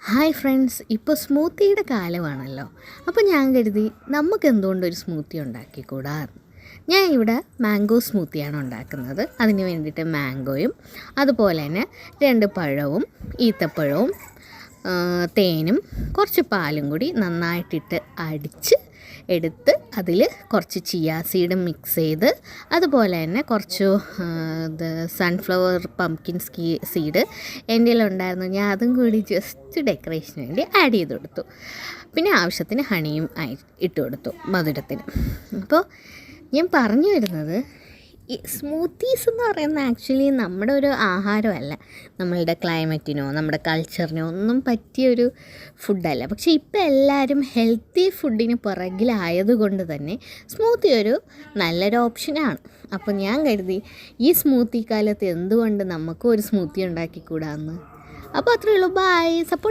Hi friends, ഇപ്പോൾ സ്മൂത്തിയുടെ കാലമാണല്ലോ. അപ്പോൾ ഞാൻ കരുതി നമുക്ക് എന്തുകൊണ്ടൊരു സ്മൂത്തി ഉണ്ടാക്കിക്കൂടാ. ഞാൻ ഇവിടെ മാംഗോ സ്മൂത്തിയാണ് ഉണ്ടാക്കുന്നത്. അതിന് വേണ്ടിയിട്ട് മാംഗോയും അതുപോലെ തന്നെ 2 പഴവും ഈത്തപ്പഴവും തേനും കുറച്ച് പാലും കൂടി നന്നായിട്ടിട്ട് അടിച്ച് എടുത്ത് അതിൽ കുറച്ച് ചിയാ സീഡ് മിക്സ് ചെയ്ത് അതുപോലെ തന്നെ കുറച്ച് സൺഫ്ലവർ പംകിൻ സീഡ് എൻ്റെ കയ്യിലുണ്ടായിരുന്നു. ഞാൻ അതും കൂടി ജസ്റ്റ് ഡെക്കറേഷന് വേണ്ടി ആഡ് ചെയ്ത് കൊടുത്തു. പിന്നെ ആവശ്യത്തിന് ഹണിയും ഇട്ട് കൊടുത്തു മധുരത്തിന്. അപ്പോൾ ഞാൻ പറഞ്ഞു വരുന്നത്, ഈ സ്മൂത്തീസ് എന്ന് പറയുന്നത് ആക്ച്വലി നമ്മുടെ ഒരു ആഹാരമല്ല, നമ്മളുടെ ക്ലൈമറ്റിനോ നമ്മുടെ കൾച്ചറിനോ ഒന്നും പറ്റിയൊരു ഫുഡല്ല. പക്ഷേ ഇപ്പോൾ എല്ലാവരും ഹെൽത്തി ഫുഡിന് പുറകിലായതുകൊണ്ട് തന്നെ സ്മൂത്തി ഒരു നല്ലൊരു ഓപ്ഷനാണ്. അപ്പോൾ ഞാൻ കരുതി ഈ സ്മൂത്തി കാലത്ത് എന്തുകൊണ്ട് നമുക്കും ഒരു സ്മൂത്തി ഉണ്ടാക്കിക്കൂടാന്ന്. അപ്പോൾ അത്രയേ ഉള്ളൂ. ബൈ. സപ്പോർട്ട്